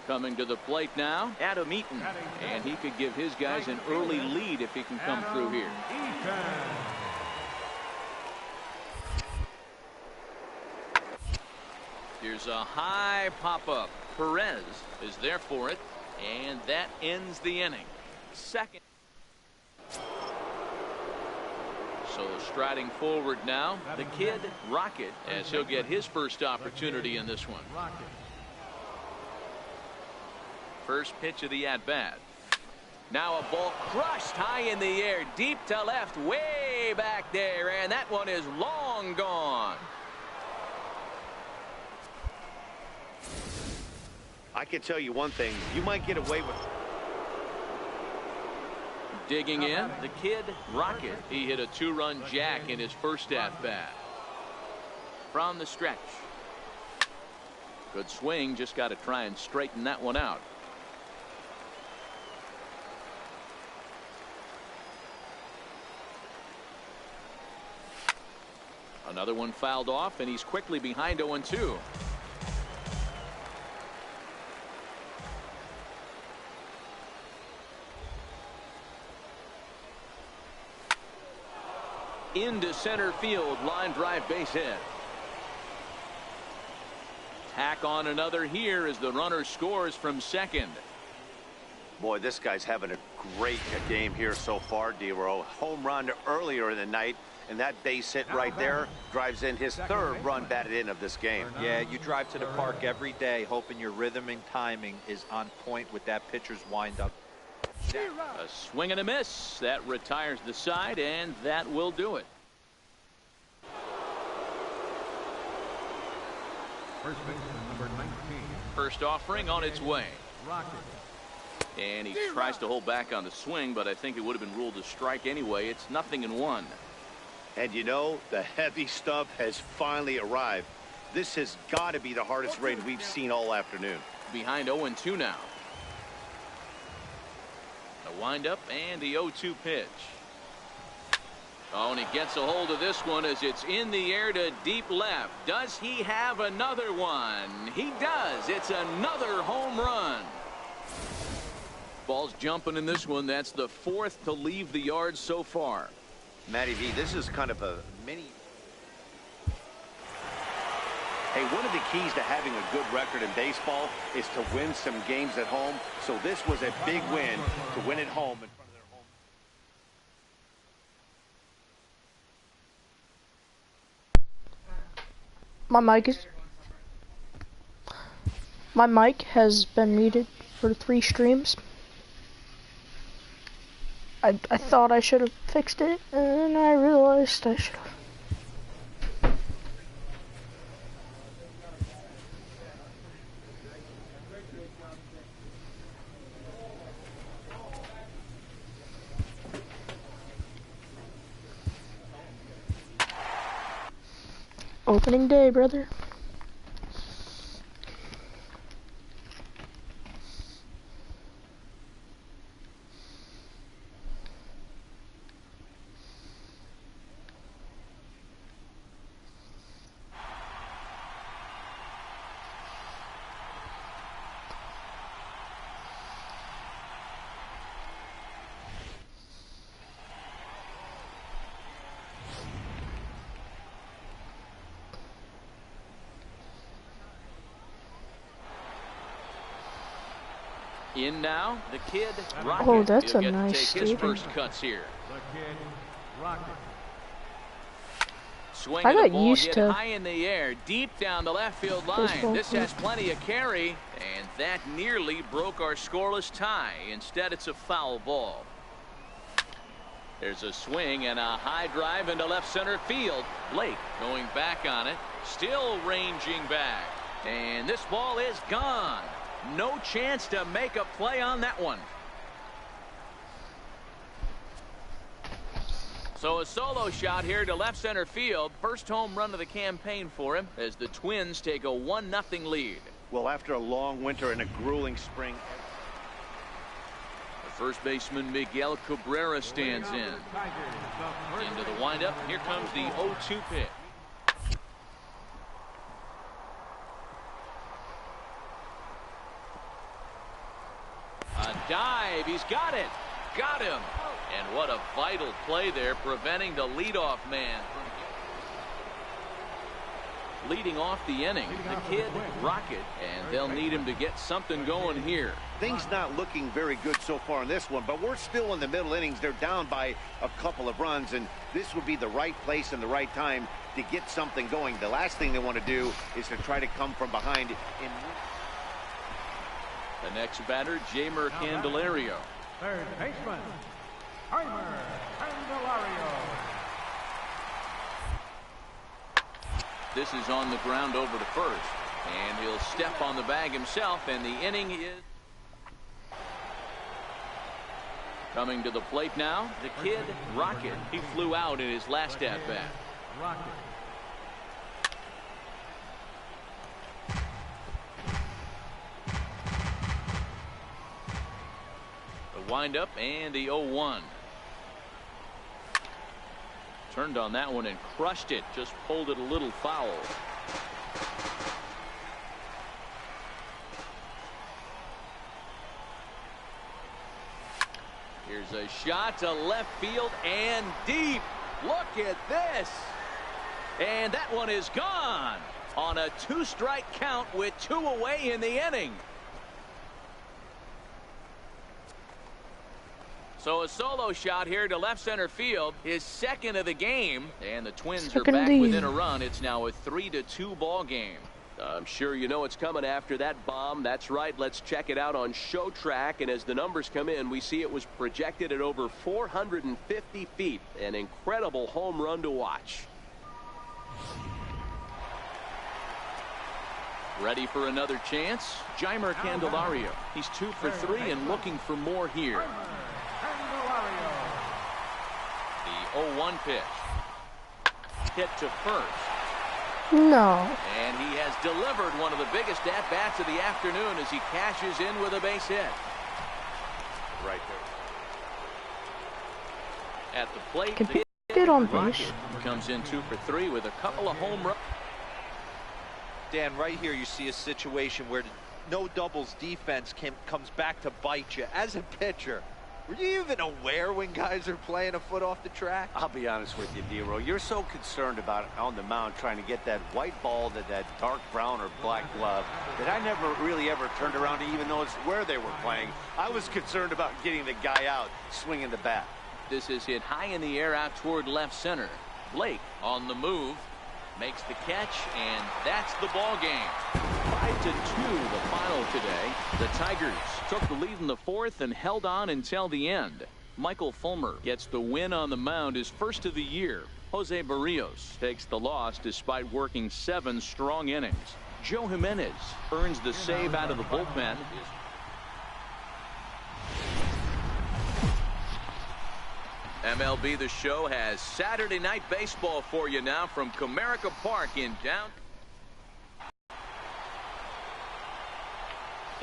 Coming to the plate now, Adam Eaton. And he could give his guys an early lead if he can come through here. Here's a high pop-up. Perez is there for it. And that ends the inning. Second. So striding forward now, the kid Rocket, as he'll get his first opportunity in this one. First pitch of the at-bat. Now a ball crushed high in the air, deep to left, way back there, and that one is long gone. I can tell you one thing, you might get away with. Digging in, the kid Rocket. He hit a two-run jack in his first at-bat. From the stretch. Good swing, just got to try and straighten that one out. Another one fouled off, and he's quickly behind 0-2. Into center field, line drive, base hit. Tack on another here as the runner scores from second. Boy, this guy's having a great game here so far, D-Row. Home run earlier in the night, and that base hit right there drives in his third run batted in of this game. Yeah, you drive to the park every day hoping your rhythm and timing is on point with that pitcher's windup. A swing and a miss. That retires the side, and that will do it. First baseman, number 19. First offering on its way. And he tries to hold back on the swing, but I think it would have been ruled a strike anyway. It's 0-1. And you know, the heavy stuff has finally arrived. This has got to be the hardest rain we've seen all afternoon. Behind 0-2 now. The windup and the 0-2 pitch. Oh, and he gets a hold of this one as it's in the air to deep left. Does he have another one? He does. It's another home run. Ball's jumping in this one. That's the fourth to leave the yard so far. Matty V, this is kind of a mini. Hey, one of the keys to having a good record in baseball is to win some games at home. So this was a big win to win at home. My mic has been muted for 3 streams. I thought I should have fixed it, and I realized I should have. Opening day, brother. In now, the kid Rocket. Oh, that's He'll a get to nice take his stadium. first cuts here. The kid Rocket. Swing I of the got ball used hit to high in the air, deep down the left field line. baseball. This has plenty of carry, and that nearly broke our scoreless tie. Instead, it's a foul ball. There's a swing and a high drive into left center field. Blake going back on it, still ranging back. And this ball is gone. No chance to make a play on that one. So a solo shot here to left center field. First home run of the campaign for him as the Twins take a 1-0 lead. Well, after a long winter and a grueling spring. The first baseman Miguel Cabrera stands in. Into the windup. Here comes the 0-2 pitch. He's got it. Got him. And what a vital play there, preventing the leadoff man from leading off the inning. The kid, Rocket, and they'll need him to get something going here. Things not looking very good so far in this one, but we're still in the middle innings. They're down by a couple of runs, and this would be the right place and the right time to get something going. The last thing they want to do is to try to come from behind. The next batter, Jeimer Candelario. Third baseman, Jeimer Candelario. This is on the ground over to first, and he'll step on the bag himself, and the inning is coming to the plate now. The kid, Rocket. He flew out in his last at-bat. Rocket. The windup and the 0-1. Turned on that one and crushed it. Just pulled it a little foul. Here's a shot to left field and deep. Look at this. And that one is gone on a 2-strike count with 2 away in the inning. So a solo shot here to left center field, his second of the game, and the Twins are back within a run. It's now a 3-2 ball game. I'm sure you know it's coming after that bomb. That's right. Let's check it out on ShowTrack. And as the numbers come in, we see it was projected at over 450 feet. An incredible home run to watch. Ready for another chance? Jeimer Candelario. He's 2 for 3 and looking for more here. The 0-1 pitch. Hit to first. No. And he has delivered one of the biggest at-bats of the afternoon as he cashes in with a base hit. Right there. At the plate, Can get on base. Comes in 2 for 3 with a couple of home runs. Dan, right here you see a situation where no doubles defense comes back to bite you. As a pitcher, were you even aware when guys are playing a foot off the track? I'll be honest with you, D-Row. You're so concerned about on the mound trying to get that white ball to that dark brown or black glove that I never really ever turned around to even notice where they were playing. I was concerned about getting the guy out swinging the bat. This is hit high in the air out toward left center. Blake on the move. Makes the catch, and that's the ball game. 5-2 the final today. The Tigers took the lead in the 4th and held on until the end. Michael Fulmer gets the win on the mound, his first of the year. Jose Barrios takes the loss despite working 7 strong innings. Joe Jimenez earns the save out of the bullpen. MLB The Show has Saturday Night Baseball for you now from Comerica Park in down.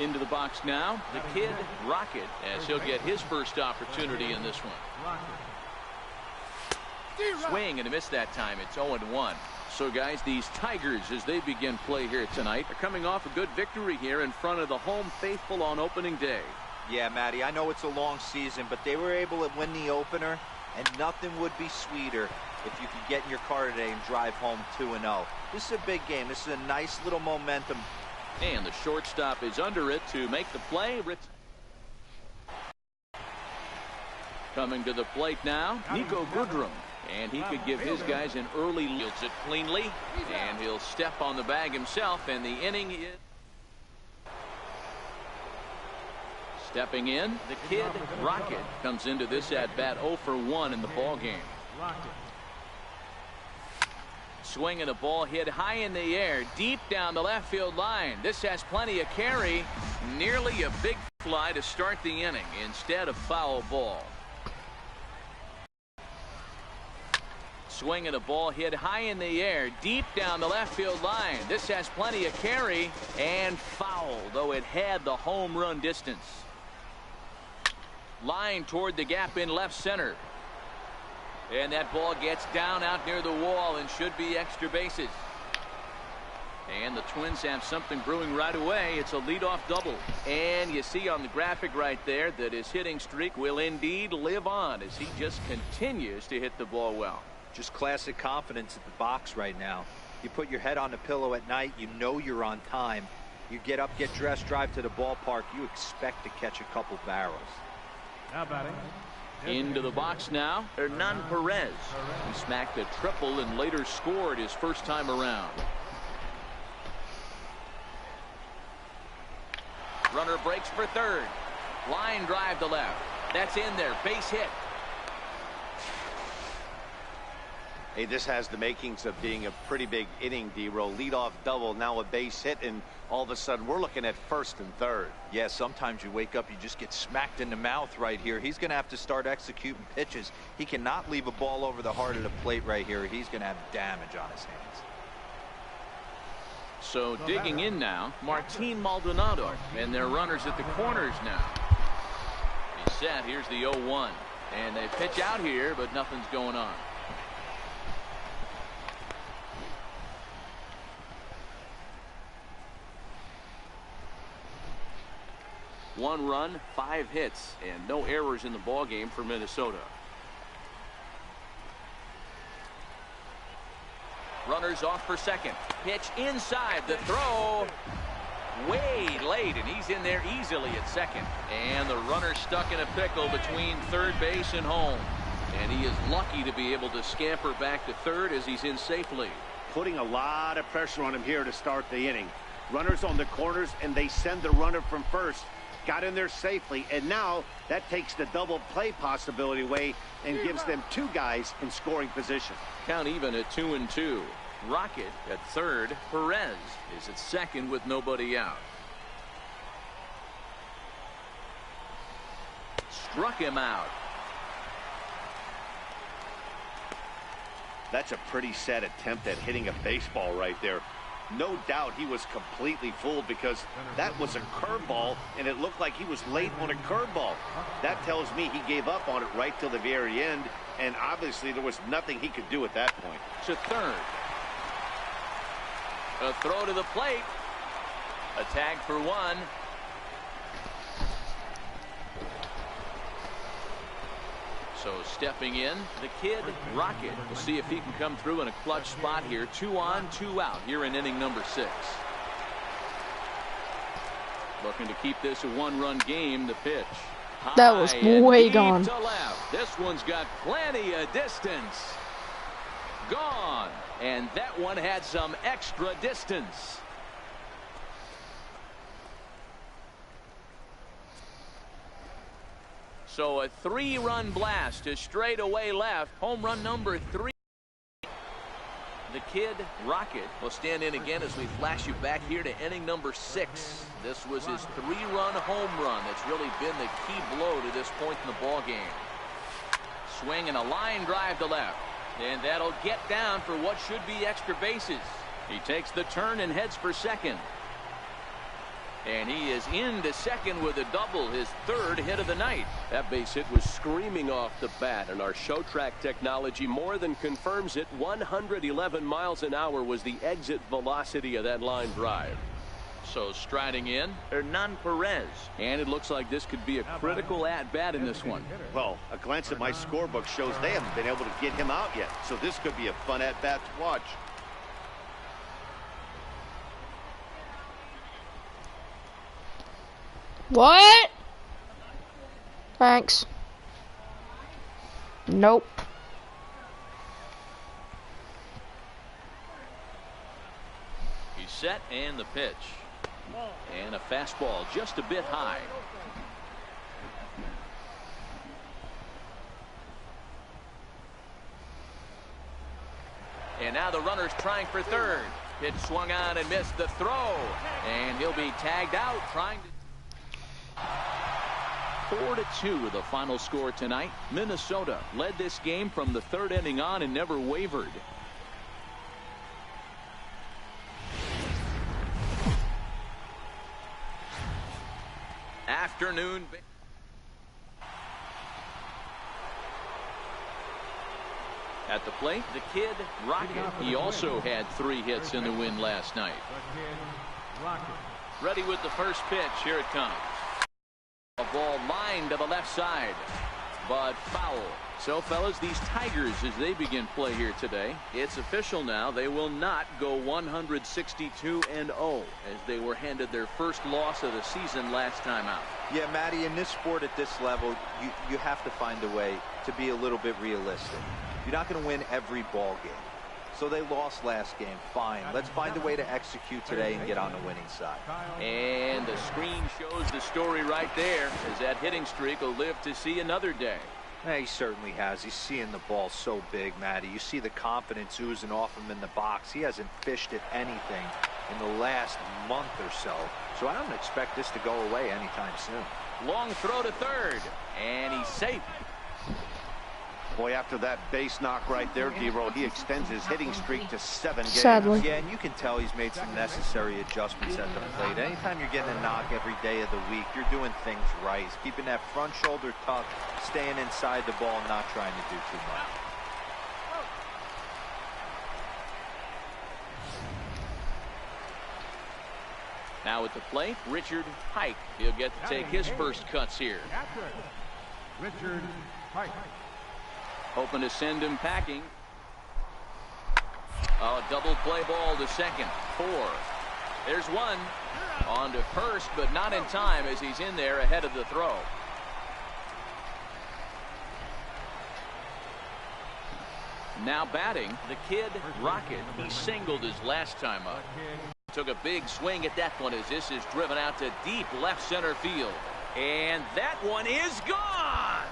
Into the box now, the kid, Rocket, as he'll get his first opportunity in this one. Swing and a miss that time. It's 0-1. So, guys, these Tigers, as they begin play here tonight, are coming off a good victory here in front of the home faithful on opening day. Yeah, Matty, I know it's a long season, but they were able to win the opener, and nothing would be sweeter if you could get in your car today and drive home 2-0. This is a big game. This is a nice little momentum. And the shortstop is under it to make the play. Coming to the plate now, Niko Goodrum. And he could give his guys an early lead. It cleanly, and he'll step on the bag himself, and the inning is... Stepping in, the kid, Rocket, comes into this at-bat 0 for 1 in the ball game. Swinging a ball hit high in the air, deep down the left field line. This has plenty of carry. Nearly a big fly to start the inning instead of foul ball. Swinging a ball hit high in the air, deep down the left field line. This has plenty of carry and foul, though it had the home run distance. Line toward the gap in left center. And that ball gets down out near the wall and should be extra bases. And the Twins have something brewing right away. It's a leadoff double. And you see on the graphic right there that his hitting streak will indeed live on as he just continues to hit the ball well. Just classic confidence at the box right now. You put your head on the pillow at night, you know you're on time. You get up, get dressed, drive to the ballpark, you expect to catch a couple barrels. Now batting. Into the box now, Hernan Perez. He smacked a triple and later scored his first time around. Runner breaks for third. Line drive to left. That's in there. Base hit. Hey, this has the makings of being a pretty big inning, D-Roll. Leadoff double, now a base hit, and all of a sudden we're looking at first and third. Yeah, sometimes you wake up, you just get smacked in the mouth right here. He's going to have to start executing pitches. He cannot leave a ball over the heart of the plate right here. He's going to have damage on his hands. So digging in now, Martin Maldonado, and their runners at the corners now. He's set. Here's the 0-1, and they pitch out here, but nothing's going on. One run, 5 hits, and no errors in the ball game for Minnesota. Runners off for second. Pitch inside. The throw way late, and he's in there easily at second. And the runner stuck in a pickle between third base and home. And he is lucky to be able to scamper back to third as he's in safely. Putting a lot of pressure on him here to start the inning. Runners on the corners, and they send the runner from first. Got in there safely, and now that takes the double play possibility away and gives them 2 guys in scoring position. Count even at 2-2. Rocket at third. Perez is at second with nobody out. Struck him out. That's a pretty sad attempt at hitting a baseball right there. No doubt he was completely fooled because that was a curveball, and it looked like he was late on a curveball. That tells me he gave up on it right till the very end, and obviously there was nothing he could do at that point. To third. A throw to the plate. A tag for 1. So stepping in, the kid, Rocket. We'll see if he can come through in a clutch spot here. 2 on, 2 out here in inning number 6. Looking to keep this a 1-run game. The pitch. That was way gone. To left. This one's got plenty of distance. Gone. And that one had some extra distance. So a 3-run blast to straightaway left. Home run number 3. The kid, Rocket, will stand in again as we flash you back here to inning number 6. This was his 3-run home run that's really been the key blow to this point in the ball game. Swing and a line drive to left. And that'll get down for what should be extra bases. He takes the turn and heads for second. And he is into second with a double, his 3rd hit of the night. That base hit was screaming off the bat, and our show track technology more than confirms it. 111 miles an hour was the exit velocity of that line drive. So striding in, Hernan Perez. And it looks like this could be a critical at-bat in this one. Well, a glance at my scorebook shows they haven't been able to get him out yet, so this could be a fun at-bat to watch. What? Thanks. Nope. He's set and the pitch. And a fastball just a bit high. And now the runner's trying for third. Pitch swung on and missed the throw. And he'll be tagged out trying to. 4-2 the final score tonight. Minnesota led this game from the 3rd inning on and never wavered. At the plate, the kid Rocket. He also had 3 hits in the win last night. The kid Rocket. Ready with the first pitch. Here it comes. A ball lined to the left side, but foul. So, fellas, these Tigers, as they begin play here today, it's official now. They will not go 162-0 as they were handed their first loss of the season last time out. Yeah, Matty, in this sport at this level, you have to find a way to be a little bit realistic. You're not going to win every ball game. So they lost last game. Fine. Let's find a way to execute today and get on the winning side. And the screen shows the story right there, as that hitting streak will live to see another day. Yeah, he certainly has. He's seeing the ball so big, Matty. You see the confidence oozing off him in the box. He hasn't fished at anything in the last month or so. So I don't expect this to go away anytime soon. Long throw to third, and he's safe. Boy, after that base knock right there, D-Roll, he extends his hitting streak to 7 games. Sadly. Yeah, and you can tell he's made some necessary adjustments at the plate. Anytime you're getting a knock every day of the week, you're doing things right. He's keeping that front shoulder tucked, staying inside the ball, and not trying to do too much. Now at the plate, Richard Pike. He'll get to take his first cuts here. Catcher, Richard Pike. Hoping to send him packing. A double play ball to second. 4. There's one. On to first, but not in time as he's in there ahead of the throw. Now batting, the kid Rocket. He singled his last time up. Took a big swing at that one as this is driven out to deep left center field. And that one is gone.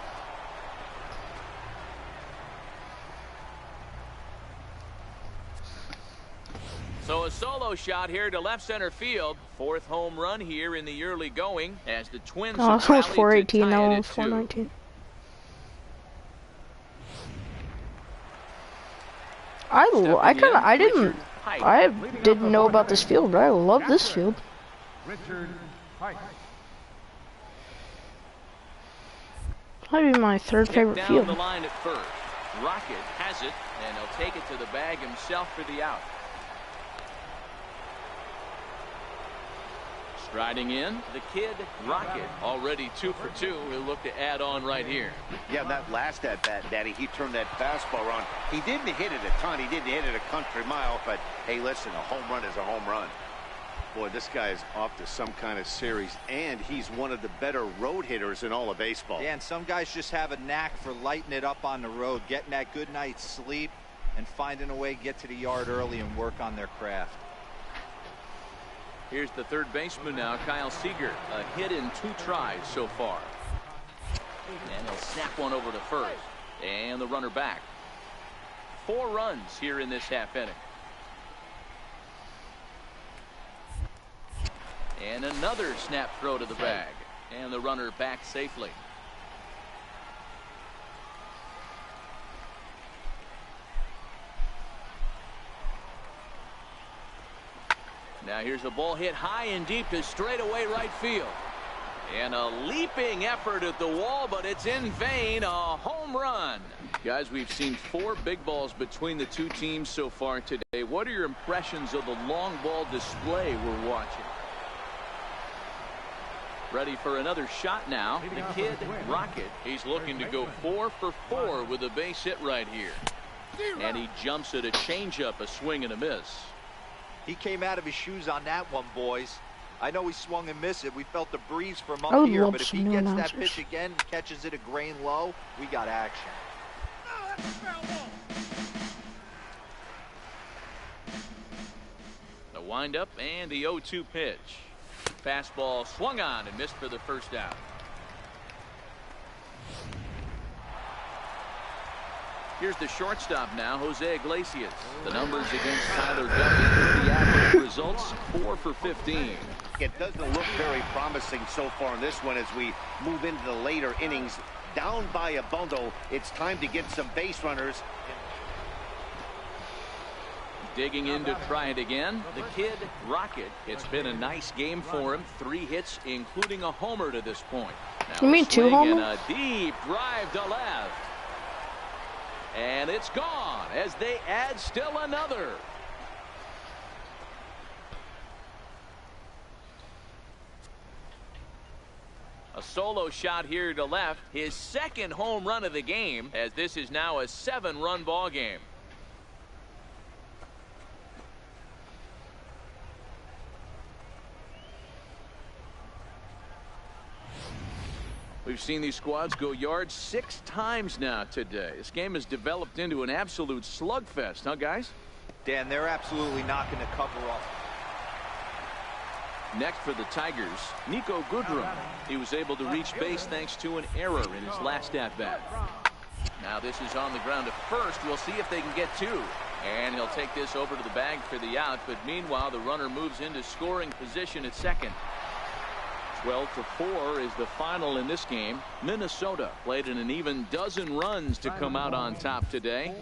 So a solo shot here to left center field. 4th home run here in the early going as the Twins Oh, this was rallied to 418. tie That it one at was 2. 419. I didn't know about this field, but I love this field. Richard Pike. Might be my 3rd favorite Down field. the line at first. Rocket has it, and he'll take it to the bag himself for the out. Striding in, the kid Rocket. Already 2 for 2. He'll look to add on right here. Yeah, that last at-bat, Daddy, he turned that fastball around. He didn't hit it a ton. He didn't hit it a country mile, but hey, listen, a home run is a home run. Boy, this guy is off to some kind of series, and he's one of the better road hitters in all of baseball. Yeah, and some guys just have a knack for lighting it up on the road, getting that good night's sleep, and finding a way to get to the yard early and work on their craft. Here's the third baseman now, Kyle Seager. A hit in 2 tries so far. And he'll snap one over to first. And the runner back. 4 runs here in this half inning. And another snap throw to the bag. And the runner back safely. Now here's a ball hit high and deep to straightaway right field. And a leaping effort at the wall, but it's in vain. A home run. Guys, we've seen 4 big balls between the 2 teams so far today. What are your impressions of the long ball display we're watching? Ready for another shot now. The kid Rocket. He's looking to go 4 for 4 with a base hit right here. And he jumps at a changeup, a swing and a miss. He came out of his shoes on that one, boys. I know he swung and missed it. We felt the breeze from I up would here, love but if some he new gets that announcers. pitch again, catches it a grain low, we got action. The windup and the 0-2 pitch. Fastball swung on and missed for the first out. Here's the shortstop now, Jose Iglesias. The numbers against Tyler Duffy. The average results 4 for 15. It doesn't look very promising so far in this one as we move into the later innings. Down by a bundle, it's time to get some base runners. Digging in to try it again, the kid Rocket. It's been a nice game for him. 3 hits, including a homer to this point. Now You mean 2 swing and homers? a deep drive to left. And it's gone as they add still another. A solo shot here to left. His second home run of the game, as this is now a 7-run ball game. We've seen these squads go yards 6 times now today. This game has developed into an absolute slugfest, huh, guys? Dan, they're absolutely not going to cover up. Next for the Tigers, Niko Goodrum. He was able to reach base thanks to an error in his last at-bat. Now this is on the ground at first. We'll see if they can get 2. And he'll take this over to the bag for the out. But meanwhile, the runner moves into scoring position at second. 12-4 is the final in this game. Minnesota played in an even dozen runs to come out on top today.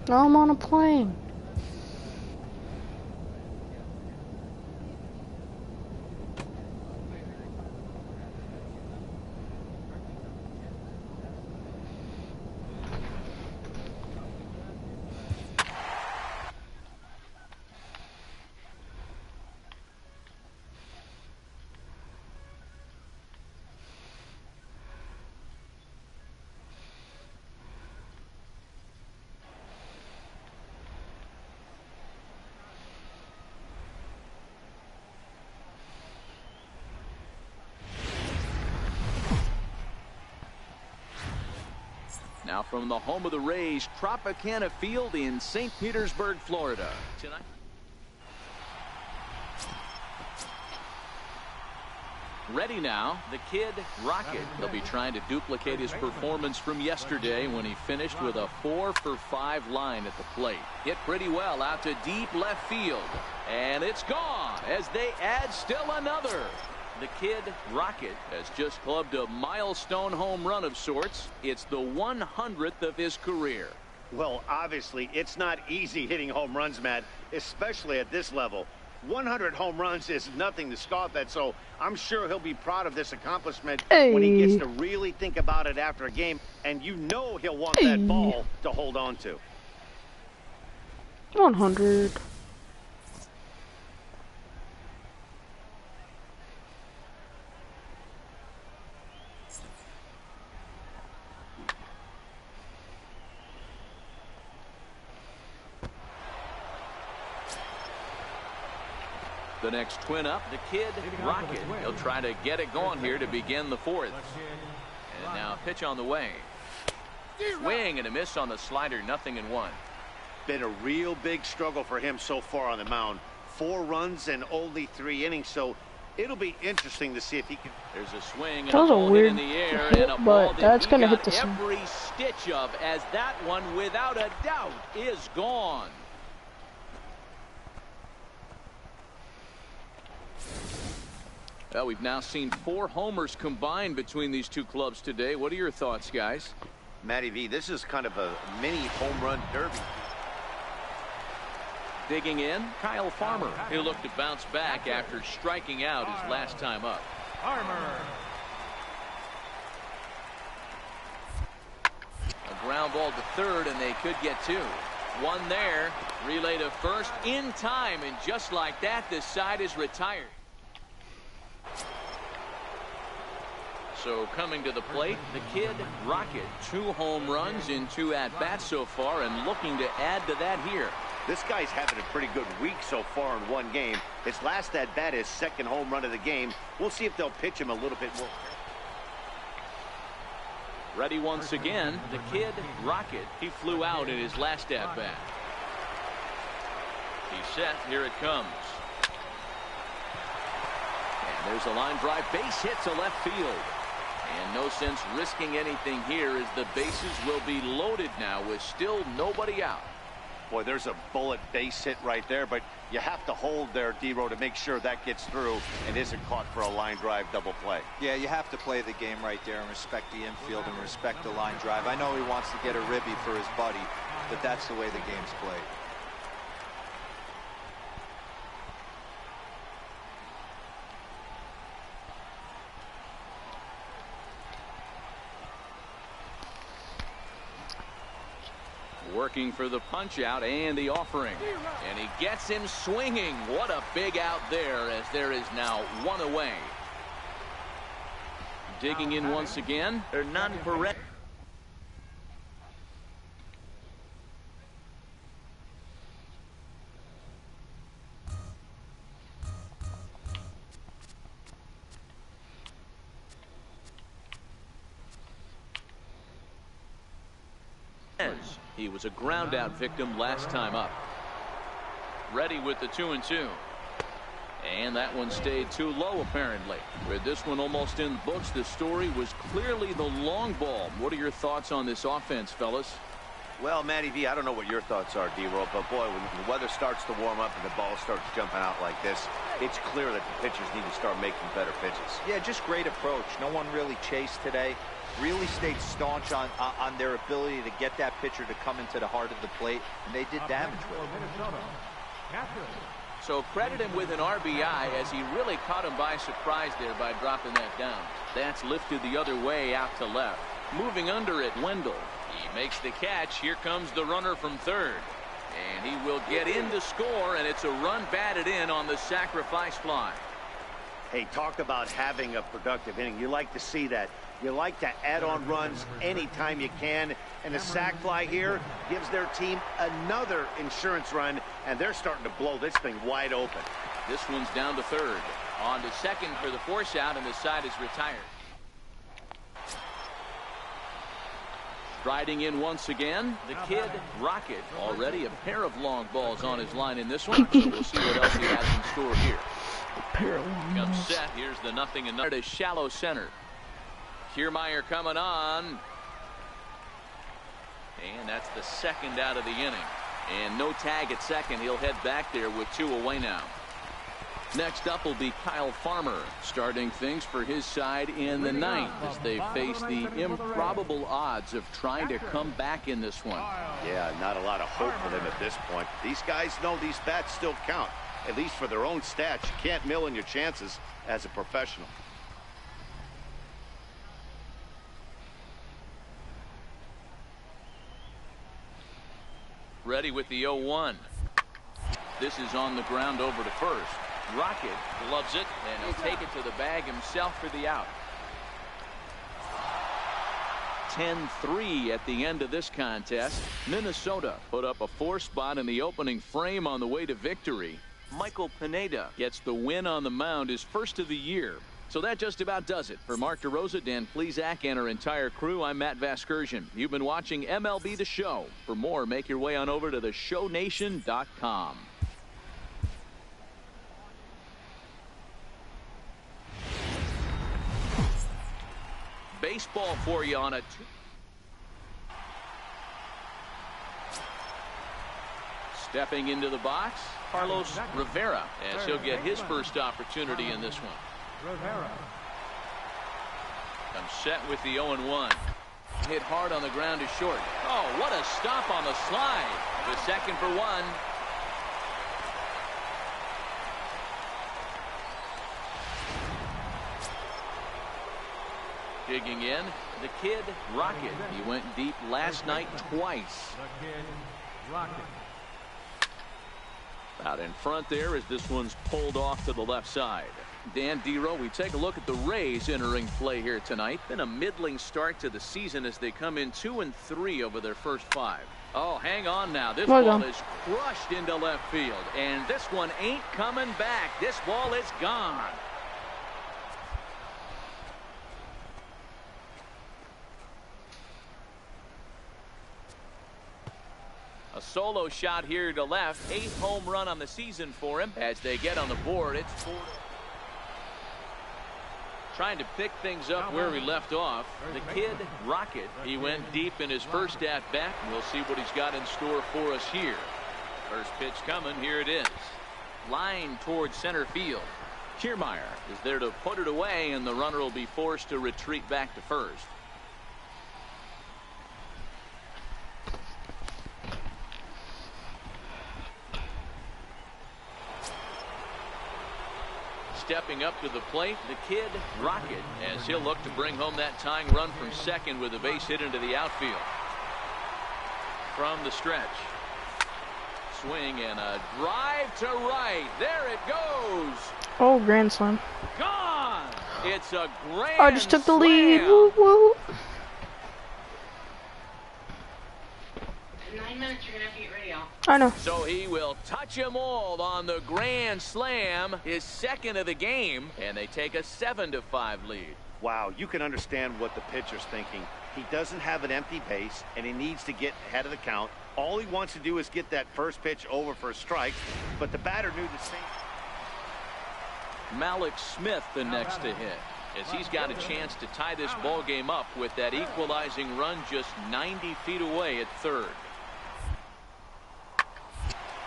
Now I'm on a plane. Now from the home of the Rays, Tropicana Field in St. Petersburg, Florida. Tonight. Ready now, the kid Rocket. They'll be trying to duplicate his performance from yesterday when he finished with a 4-for-5 line at the plate. Hit pretty well out to deep left field. And it's gone as they add still another. The kid Rocket has just clubbed a milestone home run of sorts. It's the 100th of his career. Well, obviously, it's not easy hitting home runs, Matt, especially at this level. 100 home runs is nothing to scoff at, so I'm sure he'll be proud of this accomplishment when he gets to really think about it after a game, and you know he'll want that ball to hold on to. 100. The next twin up, the kid Rocket. He'll try to get it going here to begin the 4th. And now pitch on the way. Swing and a miss on the slider, 0-1. Been a real big struggle for him so far on the mound. 4 runs and only 3 innings, so it'll be interesting to see if he can. There's a swing and That was a ball weird in the air hit, and a ball but that's that gonna he hit got the sun. every stitch of, as that one without a doubt is gone. Well, we've now seen 4 homers combined between these two clubs today. What are your thoughts, guys? Matty V, this is kind of a mini home run derby. Digging in, Kyle Farmer. He'll look to bounce back after striking out his last time up. Farmer. A ground ball to third, and they could get 2. One there. Relay to first in time, and just like that, this side is retired. So coming to the plate, the kid Rocket. 2 home runs in 2 at-bats so far, and looking to add to that here. This guy's having a pretty good week so far in 1 game. His last at-bat is 2nd home run of the game. We'll see if they'll pitch him a little bit more. Ready once again, the kid Rocket. He flew out in his last at-bat. He's set. Here it comes. And there's a line drive. Base hit to left field. And no sense risking anything here, as the bases will be loaded now with still nobody out. Boy, there's a bullet base hit right there, but you have to hold there, D-Row, to make sure that gets through and isn't caught for a line drive double play. Yeah, you have to play the game right there and respect the infield and respect the line drive. I know he wants to get a ribby for his buddy, but that's the way the game's played. Working for the punch out and the offering, and he gets him swinging. What a big out there, as there is now 1 away. Digging in once again, Hernan Perez. He was a ground out victim last time up. Ready with the 2-2. And that one stayed too low, apparently. With this one almost in the books, the story was clearly the long ball. What are your thoughts on this offense, fellas? Well, Matty V, I don't know what your thoughts are, D-Roll, but boy, when the weather starts to warm up and the ball starts jumping out like this, it's clear that the pitchers need to start making better pitches. Yeah, just great approach. No one really chased today. Really stayed staunch on their ability to get that pitcher to come into the heart of the plate, and they did damage with it. So credit him with an RBI, as he really caught him by surprise there by dropping that down. That's lifted the other way out to left. Moving under it, Wendell. He makes the catch. Here comes the runner from third. And he will get in to score, and it's a run batted in on the sacrifice fly. Hey, talk about having a productive inning. You like to see that. You like to add on runs anytime you can. And the sac fly here gives their team another insurance run, and they're starting to blow this thing wide open. This one's down to third. On to second for the force out, and the side is retired. Striding in once again, the kid Rocket. Already a pair of long balls on his line in this one. So we'll see what else he has in store here. Comes set. Here's the 0-0 to shallow center. Kiermaier coming on. And that's the second out of the inning. And no tag at second. He'll head back there with 2 away now. Next up will be Kyle Farmer, starting things for his side in the 9th as they face the improbable odds of trying to come back in this one. Yeah, not a lot of hope for them at this point. These guys know these bats still count, at least for their own stats. You can't mill in your chances as a professional. Ready with the 0-1. This is on the ground over to first. Rocket loves it, and he'll take it to the bag himself for the out. 10-3 at the end of this contest. Minnesota put up a 4-spot in the opening frame on the way to victory. Michael Pineda gets the win on the mound, his first of the year. So that just about does it. For Mark DeRosa, Dan Plesac, and our entire crew, I'm Matt Vasgersian. You've been watching MLB The Show. For more, make your way on over to theshownation.com. Baseball for you on a stepping into the box, Carlos Rivera, as he'll get his first opportunity in this one. Rivera. Comes set with the 0-1. Hit hard on the ground is short. Oh, what a stop on the slide. The second for 1. Digging in, the kid Rocket. He went deep last night twice. The kid Rocket. Out in front there as this one's pulled off to the left side. Dan Dero, we take a look at the Rays entering play here tonight. Been a middling start to the season as they come in 2-3 over their first 5. Oh, hang on now. This ball is crushed into left field. And this one ain't coming back. This ball is gone. A solo shot here to left. 8th home run on the season for him. As they get on the board, it's 4. Trying to pick things up where we left off. The kid, Rocket, he went deep in his first at-bat. We'll see what he's got in store for us here. First pitch coming. Here it is. Line towards center field. Kiermaier is there to put it away, and the runner will be forced to retreat back to first. Stepping up to the plate, the kid, Rocket, as he'll look to bring home that tying run from second with a base hit into the outfield. From the stretch. Swing and a drive to right. There it goes. Oh, grand slam. Gone. It's a grand I just took the lead. slam. Woo, woo. In 9 minutes, you're going to have to get ready, y'all. I know. So he will touch them all on the grand slam, his second of the game, and they take a 7-5 lead. Wow, you can understand what the pitcher's thinking. He doesn't have an empty base, and he needs to get ahead of the count. All he wants to do is get that first pitch over for a strike, but the batter knew the same. Malik Smith the next to hit, as he's got a chance to tie this ball game up with that equalizing run just 90 feet away at third.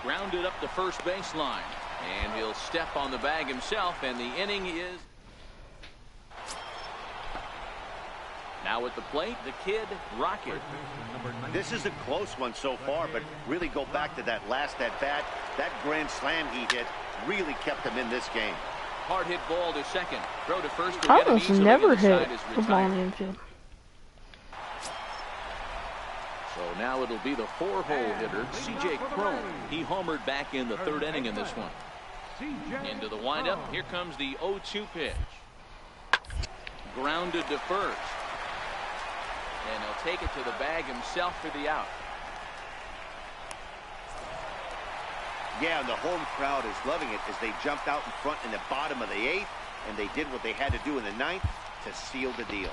Grounded up the first baseline, and he'll step on the bag himself, and the inning is now at the plate. The kid, Rocket. This is a close one so far, but really go back to that last at bat. That grand slam he hit really kept him in this game. Hard hit ball to second. Throw to first. I almost never hit the ball in the infield. So now it'll be the 4-hole hitter, C.J. Cron. He homered back in the third inning in this one. Into the windup. Here comes the 0-2 pitch. Grounded to first. And he'll take it to the bag himself for the out. Yeah, and the home crowd is loving it as they jumped out in front in the bottom of the 8th, and they did what they had to do in the 9th to seal the deal.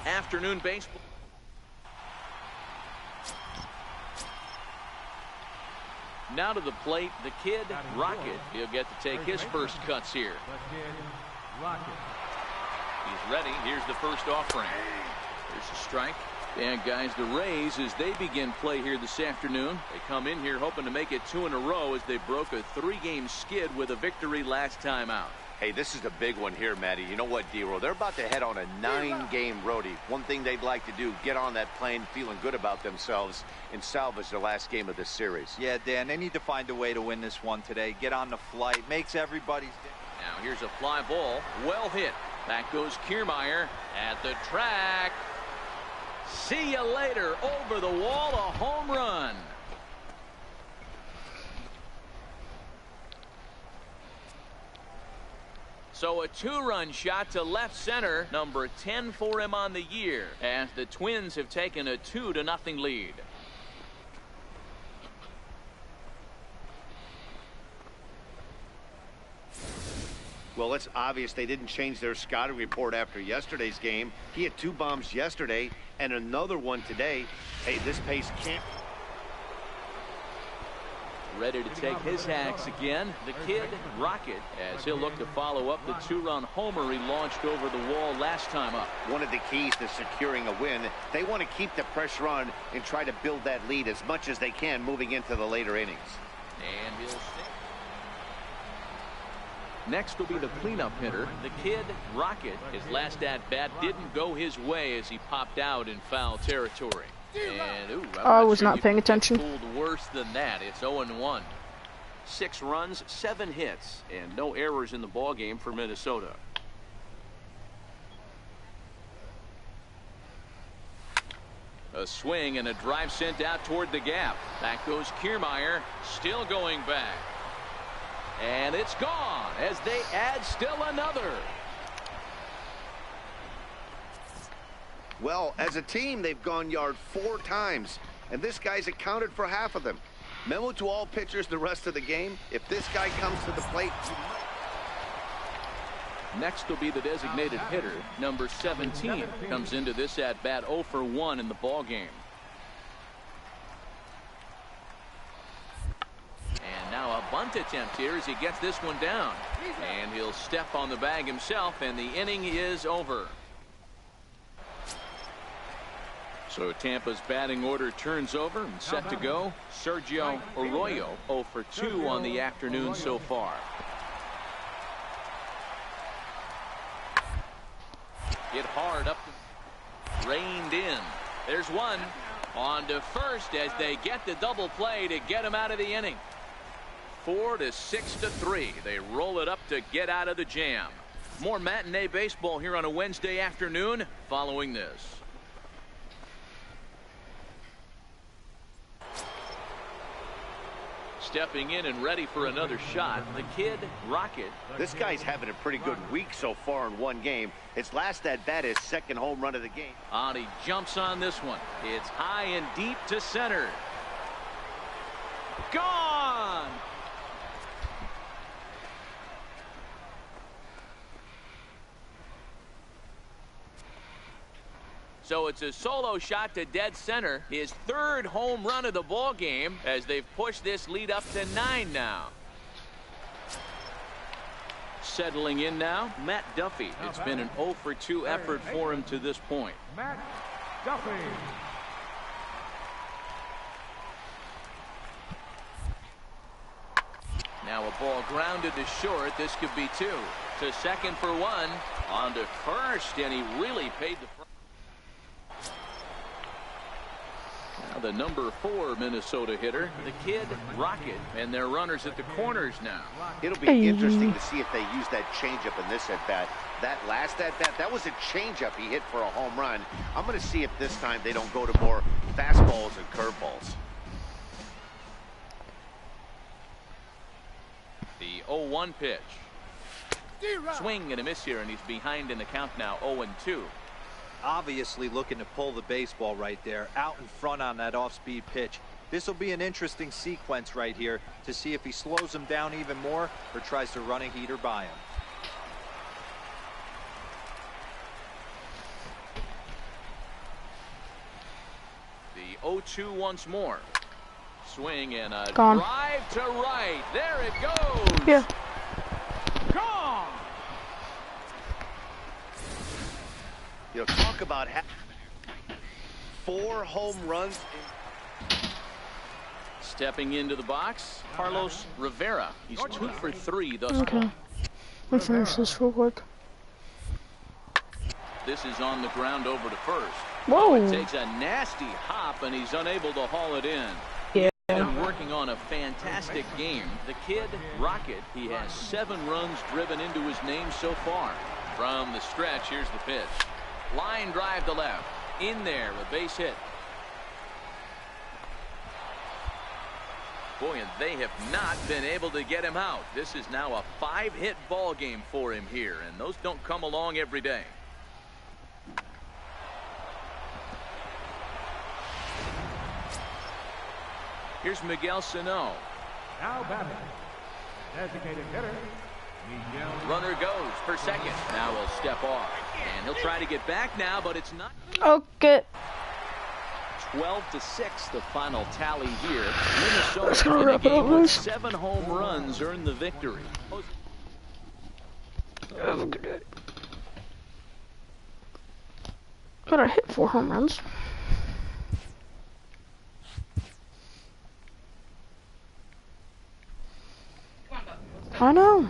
Afternoon baseball. Now to the plate, the kid, Rocket. He'll get to take his first cuts here. The kid, Rocket. He's ready. Here's the first offering. There's a strike. And guys, the Rays, as they begin play here this afternoon, they come in here hoping to make it 2 in a row as they broke a 3-game skid with a victory last time out. Hey, this is a big one here, Matty. You know what, Dero? They're about to head on a 9-game roadie. One thing they'd like to do, get on that plane feeling good about themselves and salvage their last game of this series. Yeah, Dan, they need to find a way to win this one today. Get on the flight. Makes everybody's day. Now here's a fly ball. Well hit. Back goes Kiermaier at the track. See you later. Over the wall, a home run. So a 2-run shot to left center, number 10 for him on the year, as the Twins have taken a 2-0 lead. Well, it's obvious they didn't change their scouting report after yesterday's game. He had 2 bombs yesterday and another one today. Hey, this pace can't. Ready to take his hacks again, the kid, Rocket, as he'll look to follow up the 2-run homer he launched over the wall last time up. One of the keys to securing a win, they want to keep the pressure on and try to build that lead as much as they can moving into the later innings. And he'll stay. Next will be the cleanup hitter, the kid, Rocket. His last at-bat didn't go his way as he popped out in foul territory. And, I was not paying attention. Pulled worse than that. It's 0-1. 6 runs, 7 hits, and no errors in the ball game for Minnesota. A swing and a drive sent out toward the gap. Back goes Kiermaier, still going back. And it's gone as they add still another. Well, as a team, they've gone yard 4 times, and this guy's accounted for half of them. Memo to all pitchers the rest of the game. If this guy comes to the plate, next will be the designated hitter, number 17, comes into this at bat 0 for 1 in the ball game. And now a bunt attempt here as he gets this one down, and he'll step on the bag himself, and the inning is over. So Tampa's batting order turns over and set to go. Sergio Arroyo 0 for 2 on the afternoon so far. Hit hard up, reined in. There's one on to first as they get the double play to get him out of the inning. 4 to 6 to 3. They roll it up to get out of the jam. More matinee baseball here on a Wednesday afternoon following this. Stepping in and ready for another shot, the kid Rocket. This guy's having a pretty good week so far in one game. His last at bat, his second home run of the game. And he jumps on this one. It's high and deep to center. Gone! So it's a solo shot to dead center, his 3rd home run of the ball game as they've pushed this lead up to 9 now. Settling in now, Matt Duffy. It's been an 0 for 2 effort for him to this point. Matt Duffy. Now a ball grounded to short. This could be 2. To second for 1. On to first, and he really paid the price. Now the number 4 Minnesota hitter, the kid Rocket, and their runners at the corners now. It'll be interesting to see if they use that changeup in this at bat. That last at bat, that was a changeup he hit for a home run. I'm going to see if this time they don't go to more fastballs and curveballs. The 0-1 pitch. Swing and a miss here, and he's behind in the count now, 0-2. Obviously looking to pull the baseball right there, out in front on that off-speed pitch. This will be an interesting sequence right here to see if he slows him down even more or tries to run a heater by him. The 0-2 once more. Swing and a Gone. drive to right. There it goes. Yeah. Gone. You know, talk about 4 home runs. Stepping into the box, Carlos Rivera. He's 2 for 3 thus Okay. far. Let me finish this real quick. This is on the ground over to first. Whoa. It takes a nasty hop, and he's unable to haul it in. Yeah. And working on a fantastic game. The kid Rocket, he has 7 runs driven into his name so far. From the stretch, here's the pitch. Line drive to left. In there, a base hit. Boy, and they have not been able to get him out. This is now a 5-hit ball game for him here, and those don't come along every day. Here's Miguel Sano. Now batting. Designated hitter, Miguel. Runner goes for second. Now he'll step off. And he'll try to get back now, but it's not. Okay. 12 to 6, the final tally here. Let's Minnesota go in the wrap it up, game with boys. 7 home runs earned the victory. Have a good day. But I hit 4 home runs. Come on, Bub. I know.